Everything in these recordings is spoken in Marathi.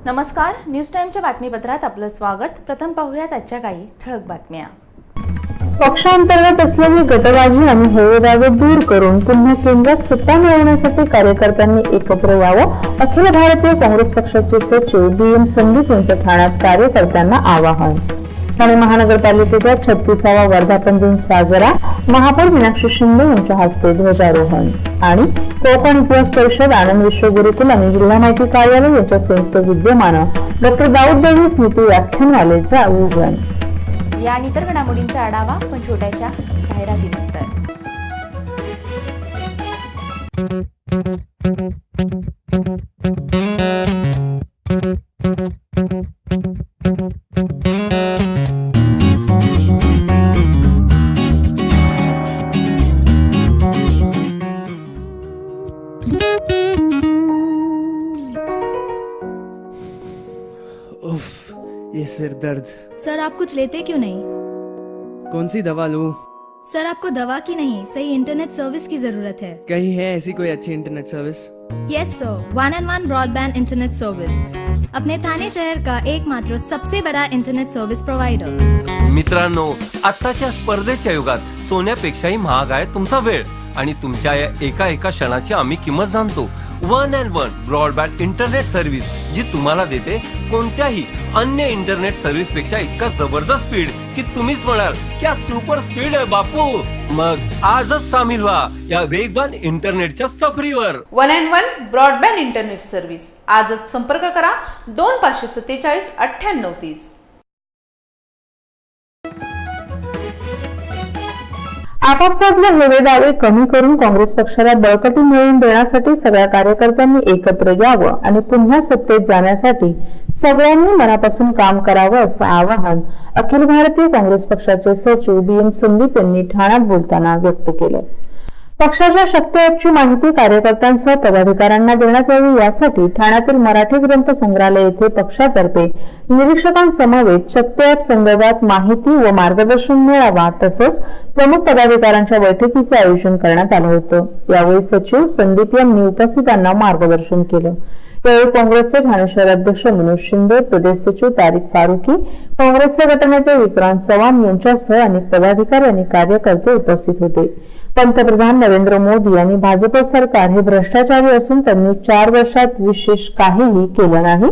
नमस्कार, न्यूज टाइमच्या बातमीपत्रात आपलं स्वागत. प्रथम पाहूयात आजच्या काही ठळक बातम्या. पक्षांतर्गत असलेली गटबाजी आणि हेवेदावे दूर करून पुन्हा केंद्रात सत्ता मिळवण्यासाठी कार्यकर्त्यांनी एकत्र यावं, अखिल भारतीय काँग्रेस पक्षाचे सचिव BM संदीप यांचं ठाण्यात कार्यकर्त्यांना आवाहन. ठाणे महानगरपालिकेचा 36वा वर्धापन दिन साजरा, महापौर मीनाक्षी शिंदे यांच्या हस्ते ध्वजारोहण. आणि कोकण इतिहास परिषद, आनंद विश्व गुरुकुल आणि जिल्हा माहिती कार्यालय यांच्या संयुक्त विद्यमानं डॉक्टर दाऊद देवी स्मृती व्याख्यानमालेचं आयोजन. या आणि इतर घडामोडींचा आढावा पण छोट्याशा जाहिरातीनंतर. उफ, ये सिर दर्द। सर आप कुछ लेते क्यों नहीं? कौन सी दवा लूं? सर आपको दवा की नहीं, सही इंटरनेट सर्विस की जरूरत है। कहीं है ऐसी कोई अच्छी internet service? Yes sir, 1&1 broadband internet service, अपने ठाणे शहर का एकमात्र सबसे बड़ा इंटरनेट सर्विस प्रोवाइडर। मित्रांनो, आत्ताच्या स्पर्धेच्या युगात सोन्यापेक्षाही महाग आहे तुमचा वेळ आणि तुमच्या या एका क्षणाची आम्ही किंमत जाणतो. 1&1 ब्रॉडबँड इंटरनेट सर्व्हिस, जी तुम्हाला देते कोणत्याही अन्य इंटरनेट सर्व्हिस पेक्षा इतका जबरदस्त स्पीड की तुम्हीच म्हणाल क्या सुपर स्पीड आहे बापू. मग आजच सामील व्हा या वेगवान इंटरनेटच्या सफरीवर. 1&1 ब्रॉडबँड इंटरनेट सर्व्हिस, आजच संपर्क करा 2547 9830. आपापसातले हेवेदावे कमी करून काँग्रेस पक्षाला बळकटी मिळवून देण्यासाठी सगळ्या कार्यकर्त्यांनी एकत्र यावं आणि पुन्हा सत्तेत जाण्यासाठी सगळ्यांनी मनापासून काम करावं असं आवाहन अखिल भारतीय काँग्रेस पक्षाचे सचिव BM संदीप यांनी ठाण्यात बोलताना व्यक्त केलं. पक्षाच्या शक्ती ॲपची माहिती कार्यकर्त्यांसह पदाधिकाऱ्यांना देण्यात यावी यासाठी ठाण्यातील मराठी ग्रंथ संग्रहालय येथे पक्षातर्फे निरीक्षकांसमवेत शक्ती ॲप संदर्भात माहिती व मार्गदर्शन मेळावा तसंच प्रमुख पदाधिकाऱ्यांच्या बैठकीचे आयोजन करण्यात आलं होतं. यावेळी सचिव संदीप यांनी उपस्थितांना मार्गदर्शन केलं. यावेळी काँग्रेसचे ठाणे शहर अध्यक्ष मनोज शिंदे, प्रदेश सचिव तारिक फारुकी, काँग्रेसचे गटनेते विक्रांत चव्हाण यांच्यासह अनेक पदाधिकारी आणि कार्यकर्ते उपस्थित होते. पंतप्रधान नरेंद्र मोदी यांनी भाजप सरकार हे भ्रष्टाचारी असून त्यांनी 4 वर्षात विशेष काहीही केलं नाही.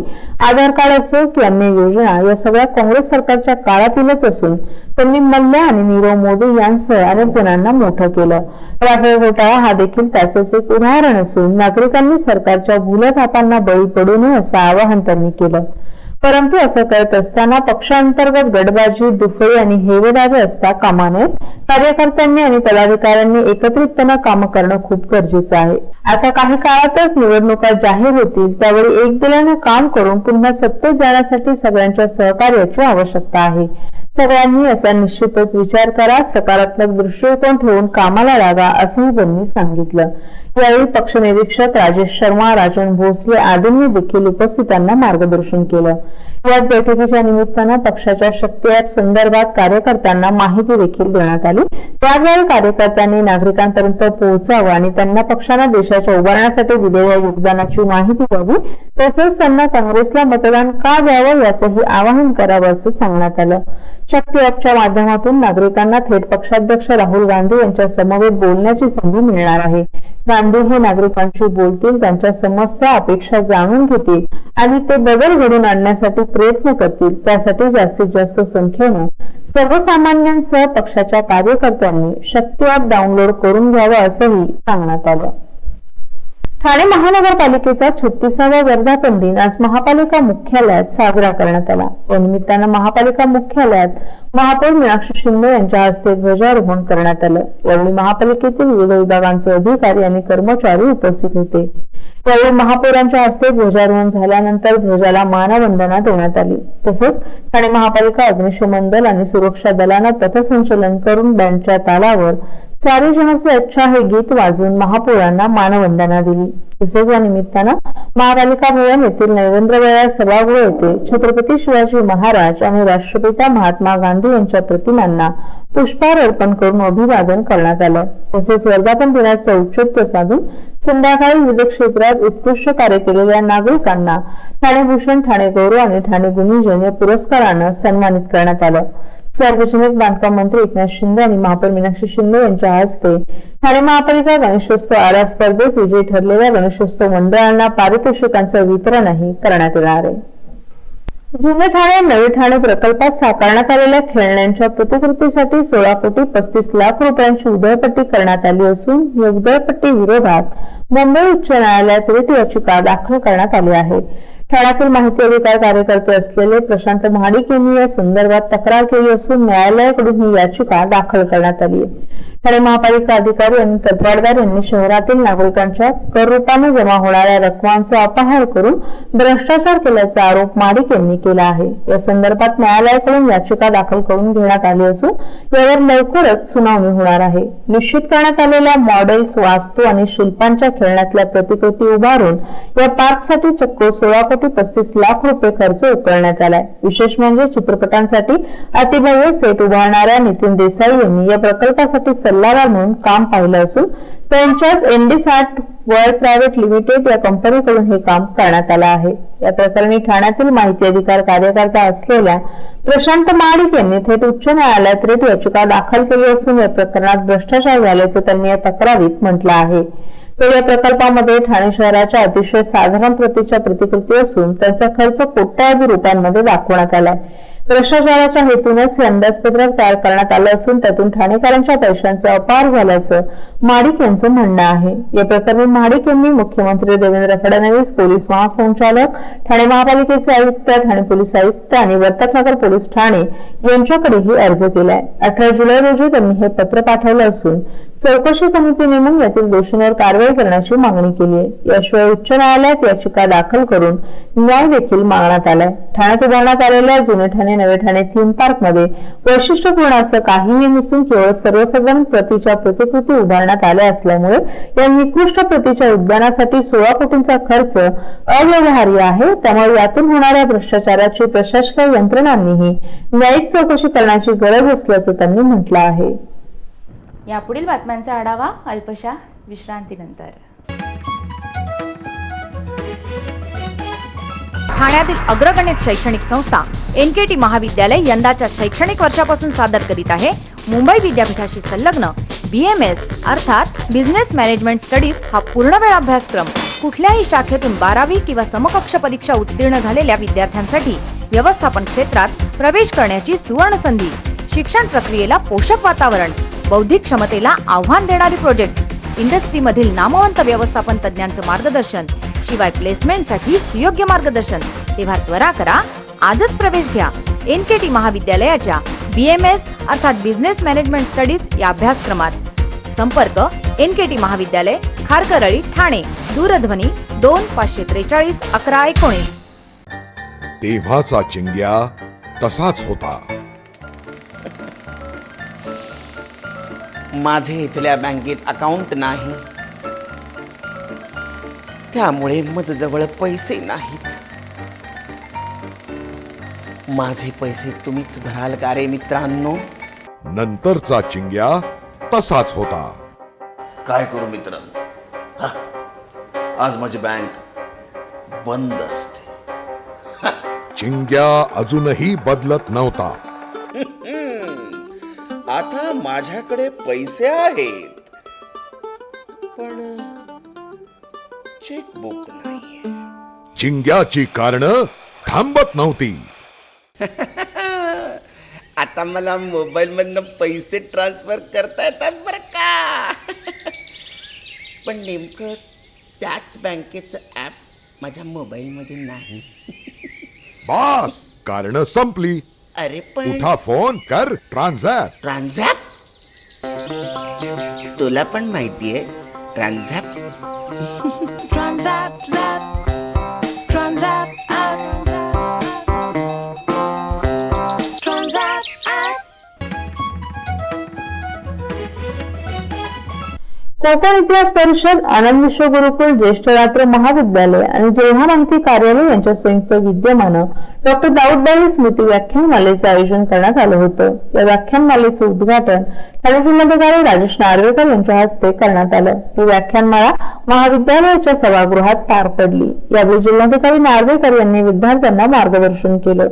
आधार कार्ड असो की अन्य योजना या सगळ्या काँग्रेस सरकारच्या काळातीलच असून त्यांनी मल्ल्या आणि नीरव मोदी यांसह अनेक जणांना मोठं केलं. राफेल घोटाळा हा देखील त्याचेच एक उदाहरण असून नागरिकांनी सरकारच्या भूलथापांना बळी पडू नये असं आवाहन त्यांनी केलं. परंतु असं करत असताना पक्षांतर्गत गटबाजी, दुफळी आणि हेवेदावे असता कामा नयेत. कार्यकर्त्यांनी आणि पदाधिकाऱ्यांनी एकत्रितपणे काम करणं खूप गरजेचं आहे. आता काही काळातच निवडणुका जाहीर होतील, त्यावेळी एक दिलाने काम करून पुन्हा सत्तेत जाण्यासाठी सगळ्यांच्या सहकार्याची आवश्यकता आहे. सगळ्यांनी याचा निश्चितच विचार करा, सकारात्मक दृष्टिकोन ठेवून कामाला लागा असंही त्यांनी सांगितलं. यावेळी पक्ष निरीक्षक राजेश शर्मा, राजन भोसले आदींनी देखील उपस्थितांना मार्गदर्शन केलं. याच बैठकीच्या निमित्तानं पक्षाच्या शक्ती ॲप संदर्भात कार्यकर्त्यांना माहिती देखील देण्यात आली. त्याद्वारे कार्यकर्त्यांनी नागरिकांपर्यंत पोहोचावं आणि त्यांना पक्षानं देशाच्या उभारण्यासाठी दिलेल्या योगदानाची माहिती द्यावी, तसंच त्यांना काँग्रेसला मतदान का द्यावं याचंही आवाहन करावं असं सांगण्यात आलं. शक्ती ॲपच्या माध्यमातून नागरिकांना थेट पक्षाध्यक्ष राहुल गांधी यांच्या समवेत बोलण्याची संधी मिळणार आहे. गांधी हे नागरिकांशी बोलतील, त्यांच्या समस्या, अपेक्षा जाणून घेतील आणि ते बदल घडवून आणण्यासाठी प्रयत्न करतील. त्यासाठी जास्तीत जास्त संख्येनं सर्वसामान्यांसह पक्षाच्या कार्यकर्त्यांनी शक्ती ॲप डाउनलोड करून घ्यावं असंही सांगण्यात आलं. ठाणे महानगरपालिकेचा 36वा वर्धापन दिन आज महापालिका मुख्यालयात साजरा करण्यात आला. या निमित्तानं महापालिका मुख्यालयात महापौर मीनाक्षी शिंदे यांच्या हस्ते ध्वजारोहण करण्यात आलं. यावेळी महापालिकेतील विविध विभागांचे अधिकारी आणि कर्मचारी उपस्थित होते. यावेळी महापौरांच्या हस्ते ध्वजारोहण झाल्यानंतर ध्वजाला मानवंदना देण्यात आली. तसंच ठाणे महापालिका अग्निशमन दल आणि सुरक्षा दलानं पथसंचलन करून बँडच्या तालावर सारे जहां से अच्छा हे गीत वाजवून महापौरांना मानवंदना दिली. तसेच या निमित्तानं महापालिका भवन येथील नैवेंद्रवया सभागृह येथे छत्रपती शिवाजी महाराज आणि राष्ट्रपिता महात्मा गांधी यांच्या प्रतिमांना पुष्पहार अर्पण करून अभिवादन करण्यात आलं. तसेच वर्धापन दिनाचं औचित्य साधून संध्याकाळी विविध क्षेत्रात उत्कृष्ट कार्य केलेल्या नागरिकांना ठाणे भूषण, ठाणे गौरव आणि ठाणे गुणीजन या पुरस्कारानं सन्मानित करण्यात आलं. सार्वजनिक बांधकाम मंत्री एकनाथ शिंदे आणि महापौर मीनाक्षी शिंदे यांच्या हस्ते ठाणे महापालिका गणेशोत्सव आरा स्पर्धेत विजयी ठरलेल्या गणेशोत्सव मंडळांना पारितोषिकांचं वितरणही करण्यात येणार आहे. जुने ठाणे नवे ठाणे प्रकल्पात साकारण्यात आलेल्या खेळण्यांच्या प्रतिकृतीसाठी 16 कोटी 35 लाख रुपयांची उधळपट्टी करण्यात आली असून या उधळपट्टी विरोधात मुंबई उच्च न्यायालयात रिट याचिका दाखल करण्यात आली आहे. ठाण्यातील माहिती अधिकार कार्यकर्ते असलेले प्रशांत महाडिक यांनी या संदर्भात तक्रार केली असून न्यायालयाकडून ही याचिका दाखल करण्यात आली आहे. ठाणे महापालिका अधिकारी आणि कंत्राटदार यांनी शहरातील नागरिकांच्या कर रूपाने जमा होणाऱ्या रकमांचा अपहार करून भ्रष्टाचार केल्याचा आरोप महाडिक यांनी केला आहे. या संदर्भात न्यायालयाकडून याचिका दाखल करून घेण्यात आली असून यावर लवकरच सुनावणी होणार आहे. निश्चित करण्यात आलेल्या मॉडेल्स, वास्तू आणि शिल्पांच्या खेळण्यातल्या प्रतिकृती उभारून या पार्कसाठी चक्क 16 कोटी 35 लाख रुपये खर्च उकळण्यात आलाय. विशेष म्हणजे चित्रपटांसाठी अतिभव्य सेट उभारणाऱ्या नितीन देसाई यांनी या प्रकल्पासाठी सल्लागार म्हणून काम पाहिलं असून त्यांच्याच MD60 वर्ल्ड प्रायव्हेट लिमिटेड या कंपनीकडून हे काम करण्यात आलं आहे. या प्रकरणी ठाण्यातील माहिती अधिकार कार्यकर्ता असलेल्या प्रशांत महाडिक यांनी थेट उच्च न्यायालयात रिट याचिका दाखल केली असून या प्रकरणात भ्रष्टाचार झाल्याचं त्यांनी या तक्रारीत म्हटलं आहे. तर या प्रकल्पामध्ये ठाणे शहराच्या अतिशय साधारण प्रतीच्या प्रतिकृती असून त्यांचा खर्च कोट्यावधी रुपयांमध्ये दाखवण्यात आलाय. भ्रष्टाचाराच्या हेतूनच हे अंदाजपत्रक तयार करण्यात आलं असून त्यातून ठाणेकरांच्या पैशांचा अपहार झाल्याचं महाडिक यांचं म्हणणं आहे. या प्रकरणी महाडिक यांनी मुख्यमंत्री देवेंद्र फडणवीस, पोलीस महासंचालक, ठाणे महापालिकेचे आयुक्त, ठाणे पोलीस आयुक्त आणि वर्तकनगर पोलीस ठाणे यांच्याकडेही अर्ज केलाय. 18 जुलै रोजी त्यांनी हे पत्र पाठवलं असून चौकशी समिती नेमून यातील दोषींवर कारवाई करण्याची मागणी केली आहे. याशिवाय उच्च न्यायालयात याचिका दाखल करून न्याय देखील मागण्यात आलाय. ठाण्यात उभारण्यात आलेल्या जुने ठाणे नवे ठाणे थीम पार्क मध्ये वैशिष्ट्यपूर्ण असं काहीही नसून केवळ सर्वसाधारण प्रतीच्या प्रतिकृती उभारण्यात आल्या असल्यामुळे या निकृष्ट प्रतीच्या उद्यानासाठी 16 कोटींचा खर्च अव्यवहार्य आहे. त्यामुळे यातून होणाऱ्या भ्रष्टाचाराची प्रशासकीय यंत्रणांनीही न्यायिक चौकशी करण्याची गरज असल्याचं त्यांनी म्हटलं आहे. यापुढील बातम्यांचा आढावा अल्पशा विश्रांतीनंतर. ठाण्यातील अग्रगणित शैक्षणिक संस्था NKT महाविद्यालय यंदाच्या शैक्षणिक वर्षापासून सादर करीत आहे मुंबई विद्यापीठाशी संलग्न BMS अर्थात बिझनेस मॅनेजमेंट स्टडीज हा पूर्णवेळ अभ्यासक्रम. कुठल्याही शाखेतून 12वी किंवा समकक्ष परीक्षा उत्तीर्ण झालेल्या विद्यार्थ्यांसाठी व्यवस्थापन क्षेत्रात प्रवेश करण्याची सुवर्ण संधी. शिक्षण प्रक्रियेला पोषक वातावरण, बौद्धिक क्षमतेला आव्हान देणारी प्रोजेक्ट, इंडस्ट्रीमधील नामवंत व्यवस्थापन तज्ञांचं मार्गदर्शन, शिवाय प्लेसमेंटसाठी सुयोग्य मार्गदर्शन. तेव्हा त्वरा करा, आजच प्रवेश घ्या NKT महाविद्यालयाच्या BMS अर्थात बिझनेस मॅनेजमेंट स्टडीज या अभ्यासक्रमात. संपर्क NKT महाविद्यालय, खारकरळी, ठाणे. दूरध्वनी 2543 1119. तेव्हाचा चिंग्या तसाच होता. माझे इथल्या बँकेत अकाउंट नाही, त्यामुळे माझ्याजवळ पैसे नाहीत. माझे पैसे तुम्हीच भराल का रे मित्रांनो? नंतरचा चिंग्या तसाच होता. काय करू मित्रांनो, आज माझी बँक बंद असते. चिंग्या अजूनही बदलत नव्हता. आता माझ्याकडे पैसे आहेत, पण चेकबुक नाही. चिंग्याची कारणं थांबत नव्हती. आता मला मोबाईल मधनं पैसे ट्रान्सफर करता येतात बरं का. पण नेमकं त्याच बँकेचं ऍप माझ्या मोबाईल मध्ये नाही. बास, कारणं संपली. अरे पण उठा, फोन कर, ट्रान्झॅक्ट. तुला पण माहितीये ट्रान्झॅक्ट? कोकण इतिहास परिषद, आनंद विश्व गुरुकुल, ज्येष्ठ रात्र महाविद्यालय आणि जिल्हा माहिती कार्यालय यांच्या संयुक्त विद्यमानं डॉक्टर दाऊदबाई स्मृती व्याख्यानमालेचे आयोजन करण्यात आलं होतं. या व्याख्यानमालेचं उद्घाटन ठाणे जिल्हाधिकारी राजेश नार्वेकर यांच्या हस्ते करण्यात आलं. ही व्याख्यानमाला महाविद्यालयाच्या सभागृहात पार पडली. यावेळी जिल्हाधिकारी नार्वेकर यांनी विद्यार्थ्यांना मार्गदर्शन केलं.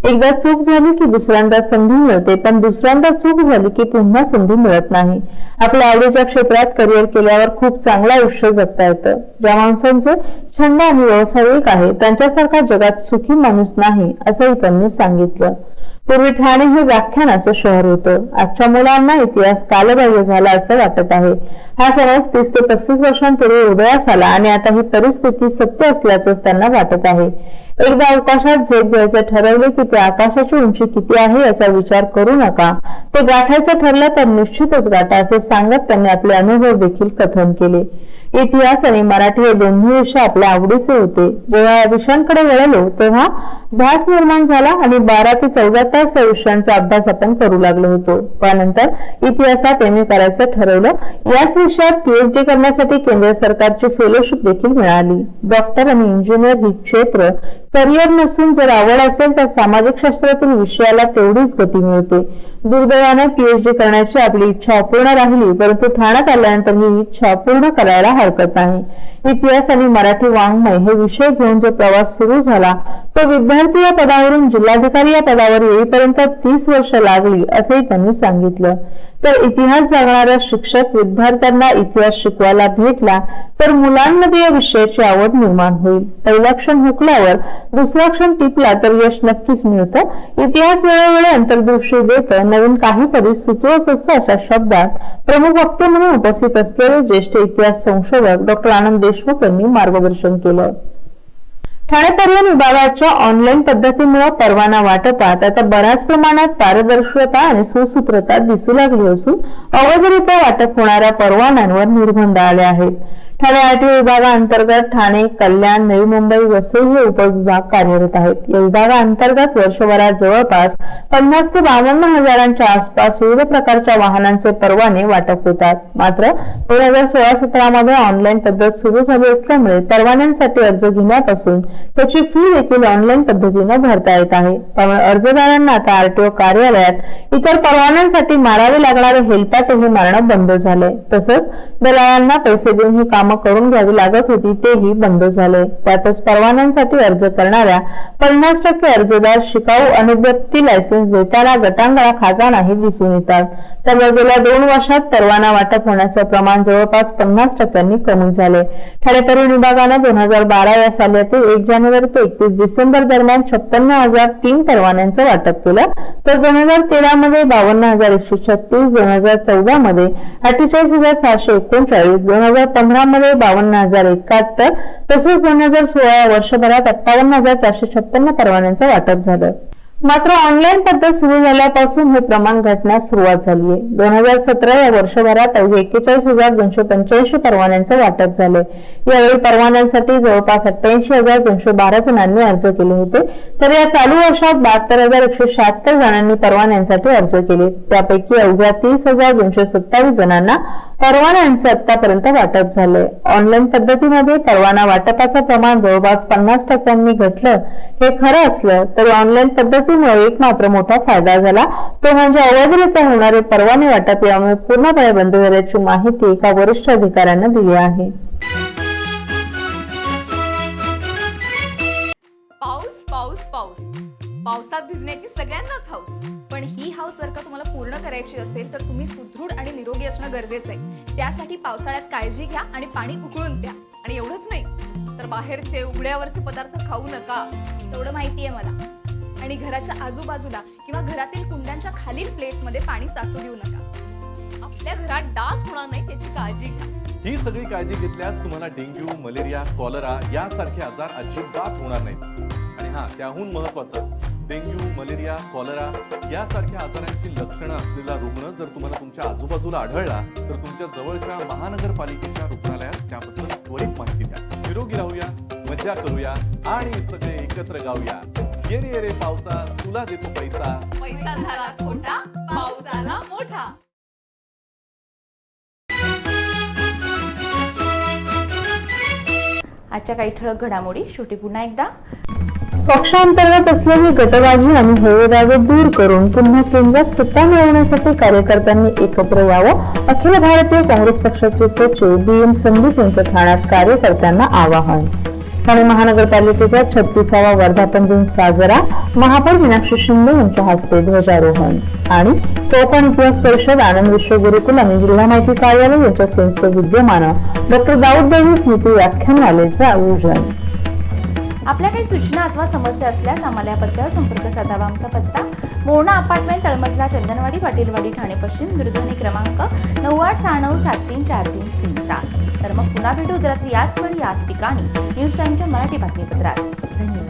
एकदा चूक झाली की दुसऱ्यांदा संधी मिळते, पण दुसऱ्यांदा चूक झाली की पुन्हा संधी मिळत नाही. आपल्या आवडीच्या क्षेत्रात करिअर केल्यावर खूप चांगलं आयुष्य जगता येतं. ज्या माणसांचे छंद आणि व्यावसायिक आहे त्यांच्यासारखा जगात सुखी माणूस नाही असंही त्यांनी सांगितलं. पूर्वी ठाणे हे व्याख्यानाचं शहर होतं. आजच्या मुलांना इतिहास कालबाह्य झाला असं वाटत आहे. हा समज 30 ते 35 वर्षांपूर्वी उदयास आला आणि आता ही परिस्थिती सत्य असल्याचंच त्यांना वाटत आहे. एकदा अवकाशात झेप घ्यायचं ठरवले की ते आकाशाची उंची किती आहे याचा विचार करू नका. ते गाठायचं ठरलं तर निश्चितच गाठा असं सांगत त्यांनी आपले अनुभव देखील कथन केले. इतिहास आणि मराठी हे दोन्ही विषय आपल्या आवडीचे होते. जेव्हा या विषयांकडे वळलो तेव्हा ध्यास निर्माण झाला आणि 12 ते 14 तास या विषयांचा अभ्यास आपण करू लागलो होतो. त्यानंतर इतिहासात MA करायचं ठरवलं. याच विषयात PhD करण्यासाठी केंद्र सरकारची फेलोशिप देखील मिळाली. डॉक्टर आणि इंजिनियर ही क्षेत्र करिअर नसून जर आवड असेल तर सामाजिक शास्त्रातील विषयाला तेवढीच गती मिळते. दुर्दैवाने PhD करण्याची आपली इच्छा अपूर्ण राहिली, परंतु ठाण्यात आल्यानंतर ही इच्छा पूर्ण करायला हरकत नाही. इतिहास आणि मराठी वाङ्मय हे विषय घेऊन जो प्रवास सुरू झाला तो विद्यार्थी या पदावरून जिल्हाधिकारी या पदावर येईपर्यंत 30 वर्ष लागली असंही त्यांनी सांगितलं. तर इतिहास जाणणारा शिक्षक विद्यार्थ्यांना इतिहास शिकवायला भेटला तर मुलांमध्ये या विषयाची आवड निर्माण होईल. पहिला क्षण हुकल्यावर दुसरा क्षण टिपला तर यश नक्कीच मिळतं. इतिहास वेळोवेळी अंतर्दृष्टी देतं, नवीन काहीतरी सुचवत असतं अशा शब्दात प्रमुख वक्ते म्हणून उपस्थित असलेले ज्येष्ठ इतिहास संशोधक डॉक्टर आनंद देशमुख यांनी मार्गदर्शन केलं. ठाणे परिवहन विभागाच्या ऑनलाईन पद्धतीमुळे परवाना वाटपात आता बऱ्याच प्रमाणात पारदर्शकता आणि सुसूत्रता दिसू लागली असून अवैधरित्या वाटप होणाऱ्या परवान्यांवर निर्बंध आले आहेत. ठाणे RTO विभागाअंतर्गत ठाणे, कल्याण, नवी मुंबई, वसई हे उपविभाग कार्यरत आहेत. या विभागाअंतर्गत वर्षभरात जवळपास 50 ते 52 हजारांच्या आसपास विविध प्रकारच्या वाहनांचे परवाने वाटप होतात. मात्र 2016-17 मध्ये ऑनलाईन पद्धत सुरू झाली असल्यामुळे परवान्यांसाठी अर्ज घेण्यापासून त्याची फी देखील ऑनलाईन पद्धतीने भरता येत आहे. त्यामुळे अर्जदारांना आता RTO कार्यालयात इतर परवान्यांसाठी मारावे लागणारे हेलपाटे हे मारणं बंद झाले. तसंच दलालांना पैसे देऊन ही करून घ्यावी लागत होती तेही बंद झाले. त्यातच परवान्यांसाठी अर्ज करणाऱ्या 50% अर्जदार शिकाऊ अनुभक्ती लायसन्स देताना गटांगळा खातानाही दिसून येतात. त्यामुळे गेल्या 2 वर्षात परवाना वाटप होण्याचं प्रमाण जवळपास 50% कमी झाले. ठाणे परिवहन विभागाने 2012 या सालातील 1 जानेवारी ते 31 डिसेंबर दरम्यान 56,003 परवान्यांचं वाटप केलं. तर 2013 मध्ये 52,136, 2014 मध्ये 48,639, 2015 मध्ये 52,071, तसेच 2016 वर्षभरात 58,456 परवान्यांचं वाटप झालं. मात्र ऑनलाईन पद्धत सुरू झाल्यापासून हे प्रमाण घटण्यास सुरुवात झाली आहे. 2017 या वर्षभरात अवघे 41,285 परवान्यांचं वाटप झाले. यावेळी परवान्यांसाठी जवळपास 88,212 जणांनी अर्ज केले होते. तर या चालू वर्षात 72,176 जणांनी परवान्यांसाठी अर्ज केले. त्यापैकी अवघ्या 30,227 जणांना परवान्यांचे आतापर्यंत वाटप झाले. ऑनलाईन पद्धतीमध्ये परवाना वाटपाचं प्रमाण जवळपास 50% घटलं हे खरं असलं तरी ऑनलाईन पद्धतीमुळे एक मात्र मोठा फायदा झाला, तो म्हणजे अवैधरित्या होणारे परवाने वाटप यामुळे पूर्णपणे बंद झाल्याची माहिती एका वरिष्ठ अधिकाऱ्याने दिली आहे. पाऊस पाऊस पाऊस पावसात भिजण्याची सगळ्यांनाच हौस, पण ही हौस जर का तुम्हाला पूर्ण करायची असेल तर तुम्ही सुदृढ आणि निरोगी असणं गरजेचं आहे. त्यासाठी पावसाळ्यात काळजी घ्या आणि पाणी उकळून प्या. आणि एवढंच नाही तर बाहेरचे उघड्यावरचे पदार्थ खाऊ नका, तेवढं माहितीये मला. आणि घराच्या आजूबाजूला किंवा घरातील कुंड्यांच्या खालील प्लेट्समध्ये पाणी साचू देऊ नका. आपल्या घरात डास होणार नाही त्याची काळजी घ्या. ही सगळी काळजी घेतल्यास तुम्हाला डेंग्यू, मलेरिया, कॉलरा यासारखे आजार अजिबात होणार नाहीत. आणि त्याहून महत्वाचं, डेंग्यू, मलेरिया, कॉलरा यासारख्या आजारांची लक्षणं असलेला रुग्ण जर तुम्हाला तुमच्या आजूबाजूला आढळला तर तुमच्या जवळच्या महानगरपालिकेच्या रुग्णालयात त्याबद्दल त्वरित माहिती द्या. निरोगी राहूया, मजा करूया आणि सगळे एकत्र गाऊया. ये रे ये रे पावसा, तुला देतो पैसा, पैसा झाला खोटा, पाऊस आला मोठा. आजच्या काही ठळक घडामोडी शेवटी पुन्हा एकदा. पक्षांतर्गत असलेली गटबाजी आणि हेवेदावे दूर करून पुन्हा केंद्रात सत्ता मिळवण्यासाठी कार्यकर्त्यांनी एकत्र यावं, अखिल भारतीय काँग्रेस पक्षाचे सचिव BM संदीप यांचं ठाण्यात कार्यकर्त्यांना आवाहन. ठाणे महानगरपालिकेचा 36वा वर्धापन दिन साजरा, महापौर मीनाक्षी शिंदे यांच्या हस्ते ध्वजारोहण. आणि कोकण इतिहास परिषद, आनंद विश्व गुरुकुल आणि जिल्हा माहिती कार्यालय यांच्या संयुक्त विद्यमानं डॉक्टर दाऊद देवी स्मृती व्याख्यानमालेचं आयोजन. आपल्या काही सूचना अथवा समस्या असल्यास आम्हाला या पत्त्यावर संपर्क साधावा. आमचा पत्ता मोरणा अपार्टमेंट, तळमजला, चंदनवाडी, पाटीलवाडी, ठाणे पश्चिम. दूरध्वनी क्रमांक 9869734337. तर मग पुन्हा भेटू रात्री याच वेळी याच ठिकाणी न्यूज टाइमच्या मराठी बातमीपत्रात. धन्यवाद.